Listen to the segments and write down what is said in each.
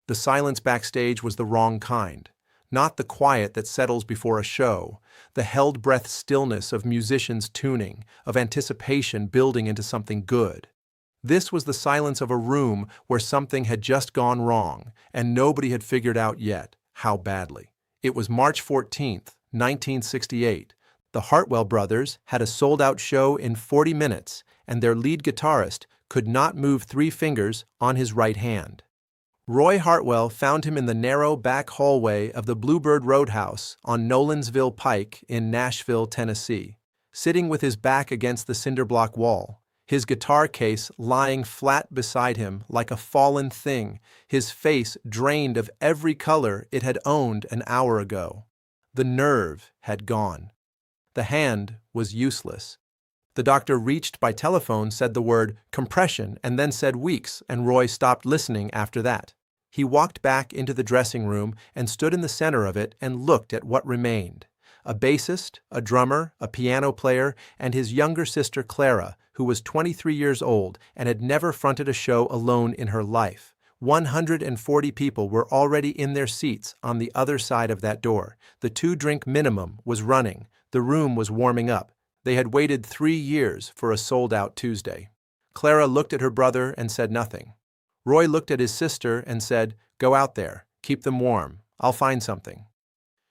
The silence backstage was the wrong kind. Not the quiet that settles before a show, the held-breath stillness of musicians tuning, of anticipation building into something good. This was the silence of a room where something had just gone wrong, and nobody had figured out yet how badly. It was March 14th, 1968. The Hartwell brothers had a sold-out show in 40 minutes, and their lead guitarist could not move 3 fingers on his right hand. Roy Hartwell found him in the narrow back hallway of the Bluebird Roadhouse on Nolensville Pike in Nashville, Tennessee, sitting with his back against the cinder-block wall, his guitar case lying flat beside him like a fallen thing, his face drained of every color it had owned an hour ago. The nerve had gone. The hand was useless. The doctor reached by telephone, said the word compression, and then said weeks, and Roy stopped listening after that. He walked back into the dressing room and stood in the center of it and looked at what remained. A bassist, a drummer, a piano player, and his younger sister Clara, who was 23 years old and had never fronted a show alone in her life. 140 people were already in their seats on the other side of that door. The 2-drink minimum was running. The room was warming up. They had waited 3 years for a sold-out Tuesday. Clara looked at her brother and said nothing. Roy looked at his sister and said, "Go out there. Keep them warm. I'll find something."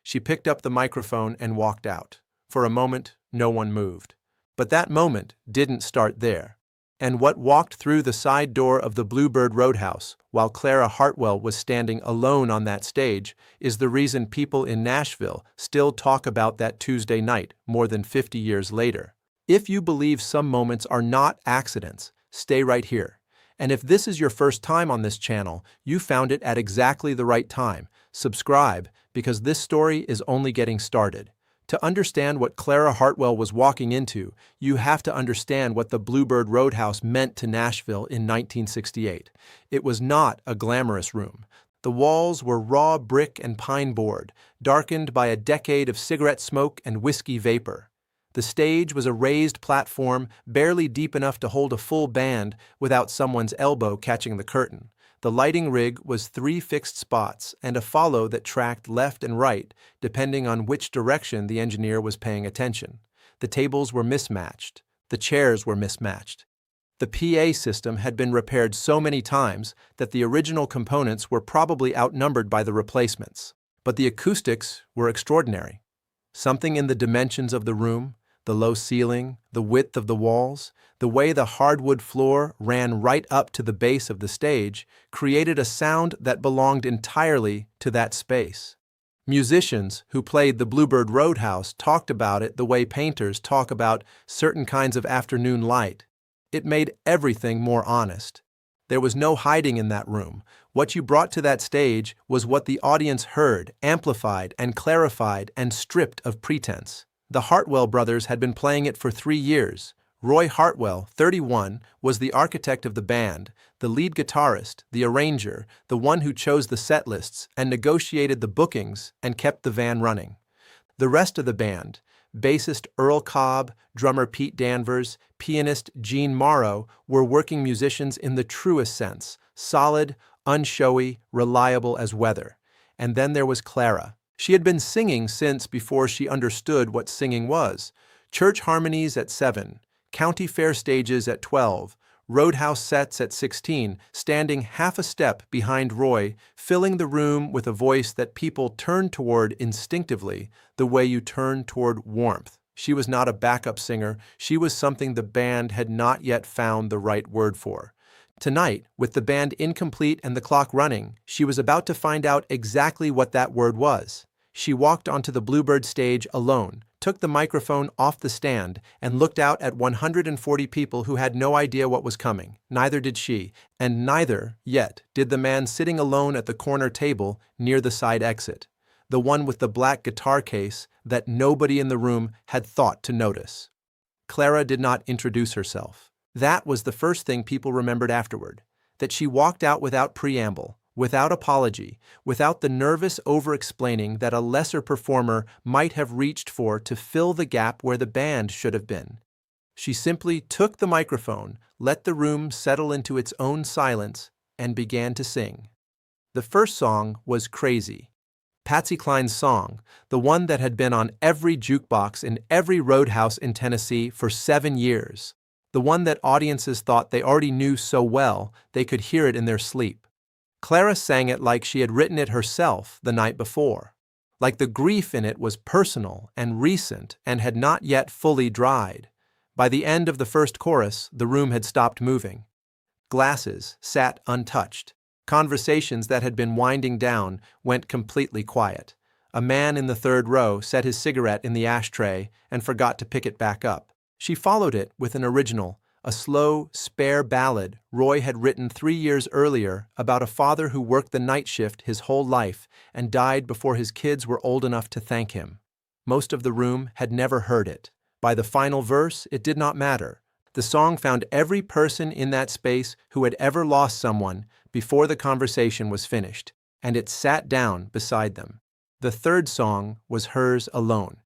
She picked up the microphone and walked out. For a moment, no one moved. But that moment didn't start there. And what walked through the side door of the Bluebird Roadhouse, while Clara Hartwell was standing alone on that stage, is the reason people in Nashville still talk about that Tuesday night more than 50 years later. If you believe some moments are not accidents, stay right here. And if this is your first time on this channel, you found it at exactly the right time. Subscribe, because this story is only getting started. To understand what Clara Hartwell was walking into, you have to understand what the Bluebird Roadhouse meant to Nashville in 1968. It was not a glamorous room. The walls were raw brick and pine board, darkened by a decade of cigarette smoke and whiskey vapor. The stage was a raised platform barely deep enough to hold a full band without someone's elbow catching the curtain. The lighting rig was 3 fixed spots and a follow that tracked left and right, depending on which direction the engineer was paying attention. The tables were mismatched. The chairs were mismatched. The PA system had been repaired so many times that the original components were probably outnumbered by the replacements. But the acoustics were extraordinary. Something in the dimensions of the room, the low ceiling, the width of the walls, the way the hardwood floor ran right up to the base of the stage, created a sound that belonged entirely to that space. Musicians who played the Bluebird Roadhouse talked about it the way painters talk about certain kinds of afternoon light. It made everything more honest. There was no hiding in that room. What you brought to that stage was what the audience heard, amplified and clarified and stripped of pretense. The Hartwell brothers had been playing it for 3 years. Roy Hartwell, 31, was the architect of the band, the lead guitarist, the arranger, the one who chose the set lists and negotiated the bookings and kept the van running. The rest of the band, bassist Earl Cobb, drummer Pete Danvers, pianist Gene Morrow, were working musicians in the truest sense, solid, unshowy, reliable as weather. And then there was Clara. She had been singing since before she understood what singing was. Church harmonies at 7, county fair stages at 12, roadhouse sets at 16, standing half a step behind Roy, filling the room with a voice that people turned toward instinctively, the way you turn toward warmth. She was not a backup singer. She was something the band had not yet found the right word for. Tonight, with the band incomplete and the clock running, she was about to find out exactly what that word was. She walked onto the Bluebird stage alone, took the microphone off the stand, and looked out at 140 people who had no idea what was coming. Neither did she, and neither, yet, did the man sitting alone at the corner table near the side exit, the one with the black guitar case that nobody in the room had thought to notice. Clara did not introduce herself. That was the first thing people remembered afterward, that she walked out without preamble, without apology, without the nervous over-explaining that a lesser performer might have reached for to fill the gap where the band should have been. She simply took the microphone, let the room settle into its own silence, and began to sing. The first song was Crazy. Patsy Cline's song, the one that had been on every jukebox in every roadhouse in Tennessee for 7 years. The one that audiences thought they already knew so well they could hear it in their sleep. Clara sang it like she had written it herself the night before. Like the grief in it was personal and recent and had not yet fully dried. By the end of the first chorus, the room had stopped moving. Glasses sat untouched. Conversations that had been winding down went completely quiet. A man in the third row set his cigarette in the ashtray and forgot to pick it back up. She followed it with an original, a slow, spare ballad Roy had written 3 years earlier about a father who worked the night shift his whole life and died before his kids were old enough to thank him. Most of the room had never heard it. By the final verse, it did not matter. The song found every person in that space who had ever lost someone before the conversation was finished, and it sat down beside them. The third song was hers alone.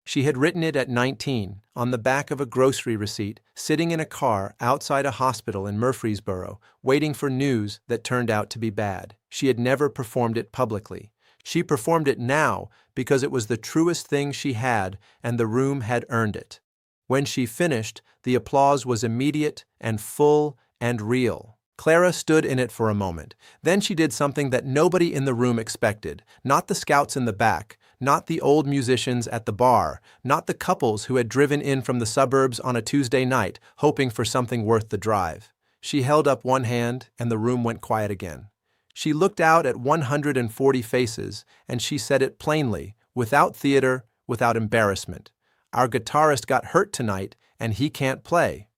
She had written it at 19, on the back of a grocery receipt, sitting in a car outside a hospital in Murfreesboro, waiting for news that turned out to be bad. She had never performed it publicly. She performed it now because it was the truest thing she had, and the room had earned it. When she finished, the applause was immediate and full and real. Clara stood in it for a moment. Then she did something that nobody in the room expected. Not the scouts in the back, not the old musicians at the bar, not the couples who had driven in from the suburbs on a Tuesday night, hoping for something worth the drive. She held up one hand, and the room went quiet again. She looked out at 140 faces, and she said it plainly, without theater, without embarrassment. Our guitarist got hurt tonight, and he can't play.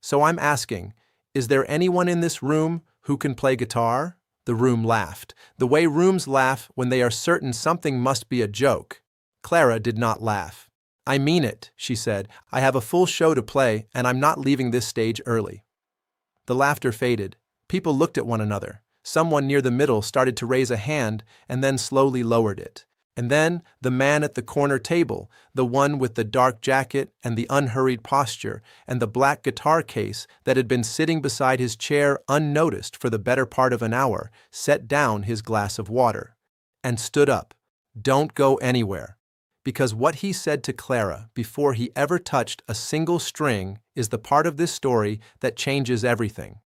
So I'm asking, is there anyone in this room who can play guitar? The room laughed, the way rooms laugh when they are certain something must be a joke. Clara did not laugh. I mean it, she said. I have a full show to play, and I'm not leaving this stage early. The laughter faded. People looked at one another. Someone near the middle started to raise a hand and then slowly lowered it. And then the man at the corner table, the one with the dark jacket and the unhurried posture and the black guitar case that had been sitting beside his chair unnoticed for the better part of an hour, set down his glass of water and stood up. Don't go anywhere. Because what he said to Clara before he ever touched a single string is the part of this story that changes everything.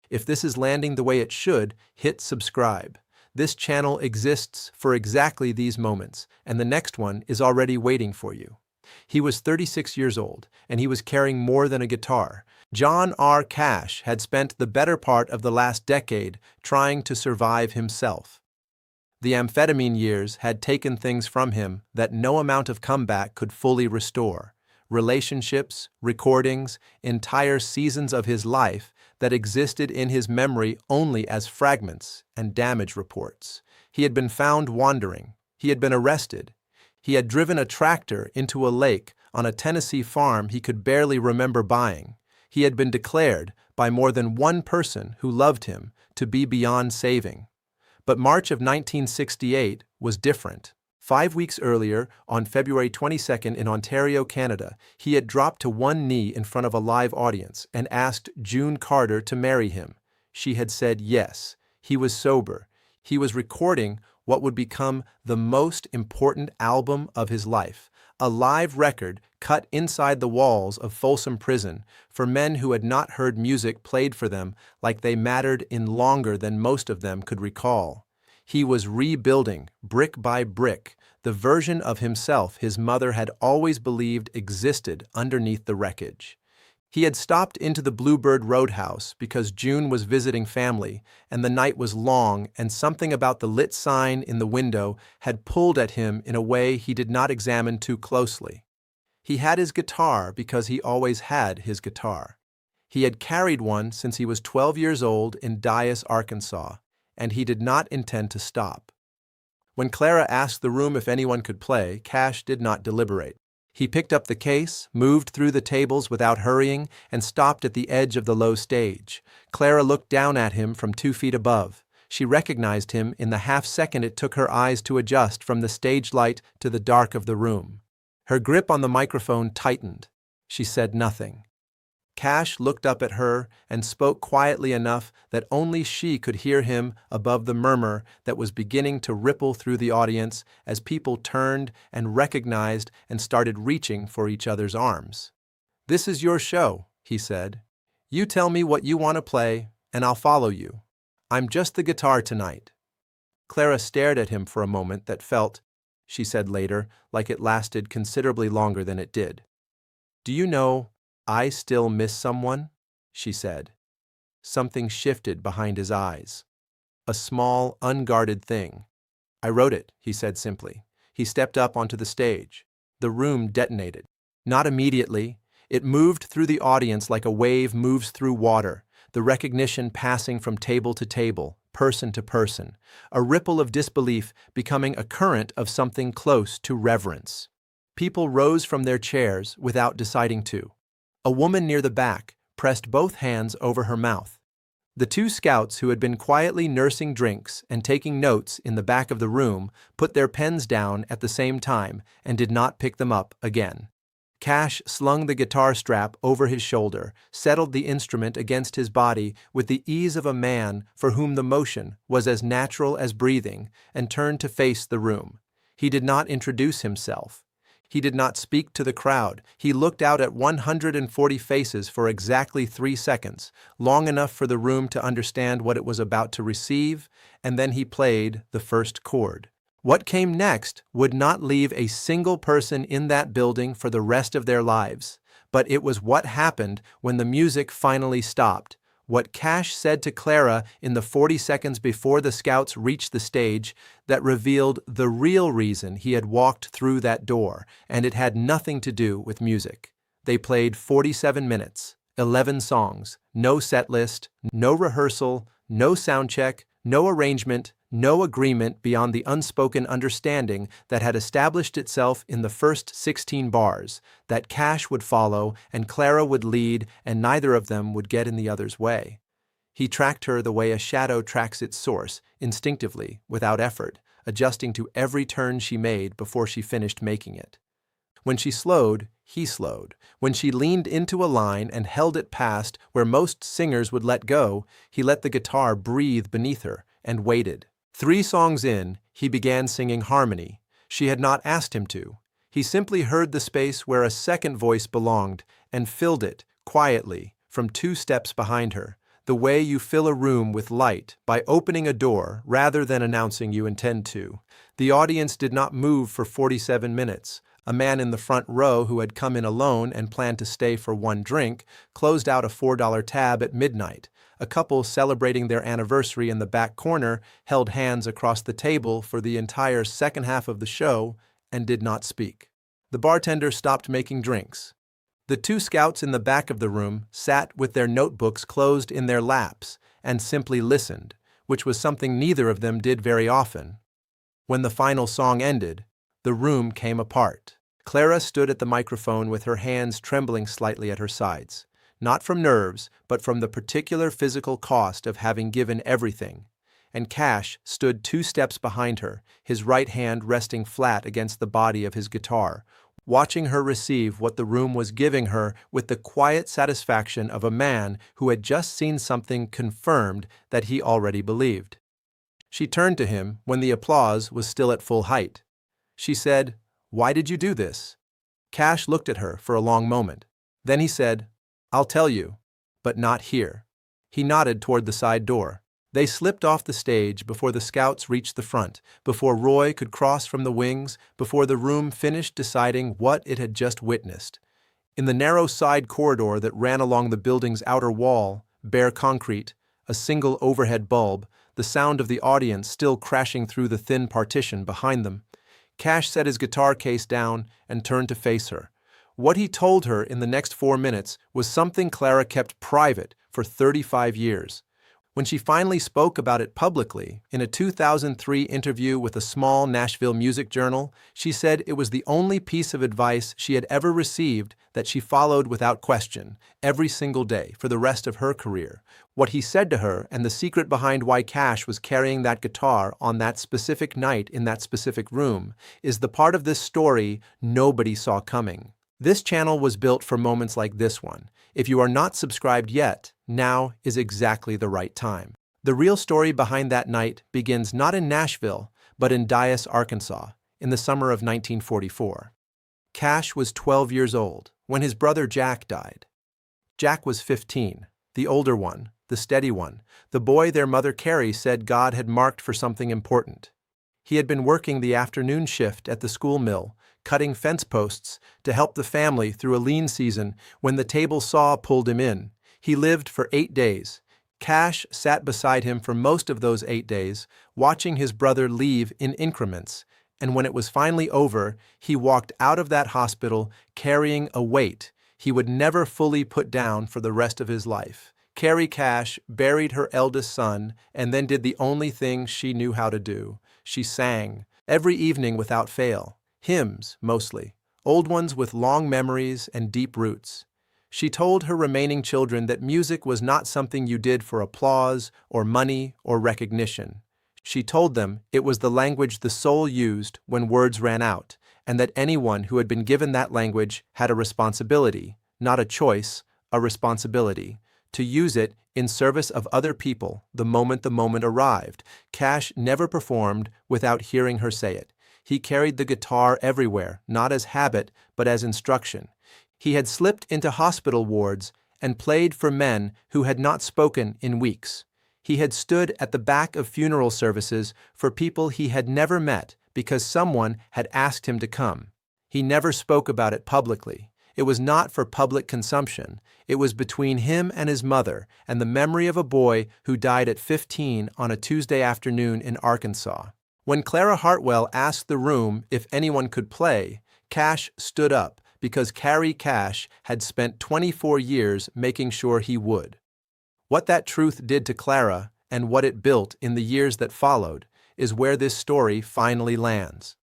If this is landing the way it should, hit subscribe. This channel exists for exactly these moments, and the next one is already waiting for you. He was 36 years old, and he was carrying more than a guitar. John R. Cash had spent the better part of the last decade trying to survive himself. The amphetamine years had taken things from him that no amount of comeback could fully restore. Relationships, recordings, entire seasons of his life that existed in his memory only as fragments and damage reports. He had been found wandering. He had been arrested. He had driven a tractor into a lake on a Tennessee farm he could barely remember buying. He had been declared, by more than one person who loved him, to be beyond saving. But March of 1968 was different. 5 weeks earlier, on February 22nd in Ontario, Canada, he had dropped to one knee in front of a live audience and asked June Carter to marry him. She had said yes. He was sober. He was recording what would become the most important album of his life, a live record cut inside the walls of Folsom Prison for men who had not heard music played for them like they mattered in longer than most of them could recall. He was rebuilding, brick by brick, the version of himself his mother had always believed existed underneath the wreckage. He had stopped into the Bluebird Roadhouse because June was visiting family, and the night was long, and something about the lit sign in the window had pulled at him in a way he did not examine too closely. He had his guitar because he always had his guitar. He had carried one since he was 12 years old in Dyess, Arkansas, and he did not intend to stop. When Clara asked the room if anyone could play, Cash did not deliberate. He picked up the case, moved through the tables without hurrying, and stopped at the edge of the low stage. Clara looked down at him from 2 feet above. She recognized him in the half-second it took her eyes to adjust from the stage light to the dark of the room. Her grip on the microphone tightened. She said nothing. Cash looked up at her and spoke quietly enough that only she could hear him above the murmur that was beginning to ripple through the audience as people turned and recognized and started reaching for each other's arms. "This is your show," he said. "You tell me what you want to play, and I'll follow you. I'm just the guitar tonight." Clara stared at him for a moment that felt, she said later, like it lasted considerably longer than it did. "Do you know, I still miss someone?" she said. Something shifted behind his eyes. A small, unguarded thing. "I wrote it," he said simply. He stepped up onto the stage. The room detonated. Not immediately. It moved through the audience like a wave moves through water, the recognition passing from table to table, person to person, a ripple of disbelief becoming a current of something close to reverence. People rose from their chairs without deciding to. A woman near the back pressed both hands over her mouth. The two scouts who had been quietly nursing drinks and taking notes in the back of the room put their pens down at the same time and did not pick them up again. Cash slung the guitar strap over his shoulder, settled the instrument against his body with the ease of a man for whom the motion was as natural as breathing, and turned to face the room. He did not introduce himself. He did not speak to the crowd. He looked out at 140 faces for exactly 3 seconds, long enough for the room to understand what it was about to receive, and then he played the first chord. What came next would not leave a single person in that building for the rest of their lives, but it was what happened when the music finally stopped. What Cash said to Clara in the 40 seconds before the scouts reached the stage that revealed the real reason he had walked through that door, and it had nothing to do with music. They played 47 minutes, 11 songs, no set list, no rehearsal, no sound check, no arrangement, no agreement beyond the unspoken understanding that had established itself in the first 16 bars, that Cash would follow and Clara would lead and neither of them would get in the other's way. He tracked her the way a shadow tracks its source, instinctively, without effort, adjusting to every turn she made before she finished making it. When she slowed, he slowed. When she leaned into a line and held it past where most singers would let go, he let the guitar breathe beneath her and waited. 3 songs in, he began singing harmony. She had not asked him to. He simply heard the space where a second voice belonged and filled it, quietly, from 2 steps behind her, the way you fill a room with light by opening a door rather than announcing you intend to. The audience did not move for 47 minutes. A man in the front row who had come in alone and planned to stay for 1 drink closed out a $4 tab at midnight. A couple celebrating their anniversary in the back corner held hands across the table for the entire second half of the show and did not speak. The bartender stopped making drinks. The 2 scouts in the back of the room sat with their notebooks closed in their laps and simply listened, which was something neither of them did very often. When the final song ended, the room came apart. Clara stood at the microphone with her hands trembling slightly at her sides. Not from nerves, but from the particular physical cost of having given everything. And Cash stood 2 steps behind her, his right hand resting flat against the body of his guitar, watching her receive what the room was giving her with the quiet satisfaction of a man who had just seen something confirmed that he already believed. She turned to him when the applause was still at full height. She said, "Why did you do this?" Cash looked at her for a long moment. Then he said, "I'll tell you, but not here." He nodded toward the side door. They slipped off the stage before the scouts reached the front, before Roy could cross from the wings, before the room finished deciding what it had just witnessed. In the narrow side corridor that ran along the building's outer wall, bare concrete, a single overhead bulb, the sound of the audience still crashing through the thin partition behind them, Cash set his guitar case down and turned to face her. What he told her in the next 4 minutes was something Clara kept private for 35 years. When she finally spoke about it publicly, in a 2003 interview with a small Nashville music journal, she said it was the only piece of advice she had ever received that she followed without question, every single day, for the rest of her career. What he said to her and the secret behind why Cash was carrying that guitar on that specific night in that specific room is the part of this story nobody saw coming. This channel was built for moments like this one. If you are not subscribed yet, now is exactly the right time. The real story behind that night begins not in Nashville, but in Dyess, Arkansas, in the summer of 1944. Cash was 12 years old when his brother Jack died. Jack was 15, the older one, the steady one, the boy their mother Carrie said God had marked for something important. He had been working the afternoon shift at the school mill, cutting fence posts to help the family through a lean season when the table saw pulled him in. He lived for 8 days. Cash sat beside him for most of those 8 days, watching his brother leave in increments, and when it was finally over, he walked out of that hospital carrying a weight he would never fully put down for the rest of his life. Carrie Cash buried her eldest son and then did the only thing she knew how to do. She sang, every evening without fail, hymns mostly, old ones with long memories and deep roots. She told her remaining children that music was not something you did for applause or money or recognition. She told them it was the language the soul used when words ran out, and that anyone who had been given that language had a responsibility, not a choice, a responsibility, to use it in service of other people the moment arrived. Cash never performed without hearing her say it. He carried the guitar everywhere, not as habit, but as instruction. He had slipped into hospital wards and played for men who had not spoken in weeks. He had stood at the back of funeral services for people he had never met because someone had asked him to come. He never spoke about it publicly. It was not for public consumption. It was between him and his mother and the memory of a boy who died at 15 on a Tuesday afternoon in Arkansas. When Clara Hartwell asked the room if anyone could play, Cash stood up because Carrie Cash had spent 24 years making sure he would. What that truth did to Clara and what it built in the years that followed is where this story finally lands.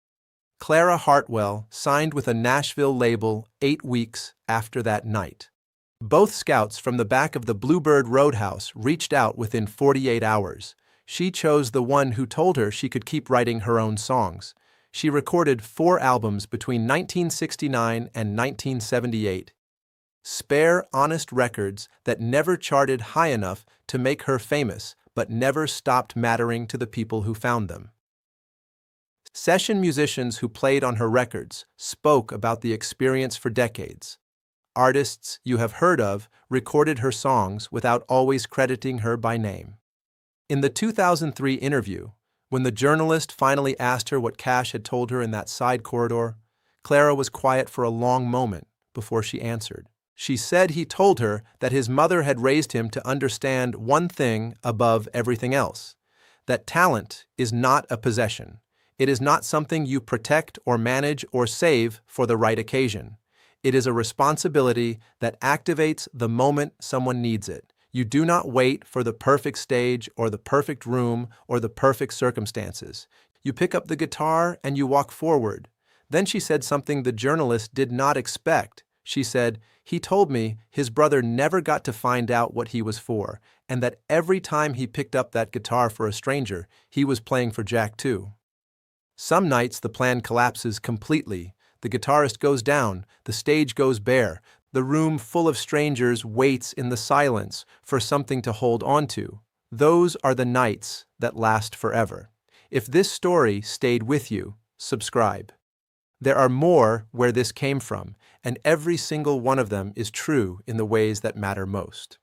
Clara Hartwell signed with a Nashville label 8 weeks after that night. Both scouts from the back of the Bluebird Roadhouse reached out within 48 hours. She chose the one who told her she could keep writing her own songs. She recorded 4 albums between 1969 and 1978. Spare, honest records that never charted high enough to make her famous, but never stopped mattering to the people who found them. Session musicians who played on her records spoke about the experience for decades. Artists you have heard of recorded her songs without always crediting her by name. In the 2003 interview, when the journalist finally asked her what Cash had told her in that side corridor, Clara was quiet for a long moment before she answered. She said he told her that his mother had raised him to understand one thing above everything else, that talent is not a possession. It is not something you protect or manage or save for the right occasion. It is a responsibility that activates the moment someone needs it. You do not wait for the perfect stage or the perfect room or the perfect circumstances. You pick up the guitar and you walk forward. Then she said something the journalist did not expect. She said, he told me his brother never got to find out what he was for, and that every time he picked up that guitar for a stranger, he was playing for Jack too. Some nights the plan collapses completely. The guitarist goes down, the stage goes bare, the room full of strangers waits in the silence for something to hold on to. Those are the nights that last forever. If this story stayed with you, subscribe. There are more where this came from, and every single one of them is true in the ways that matter most.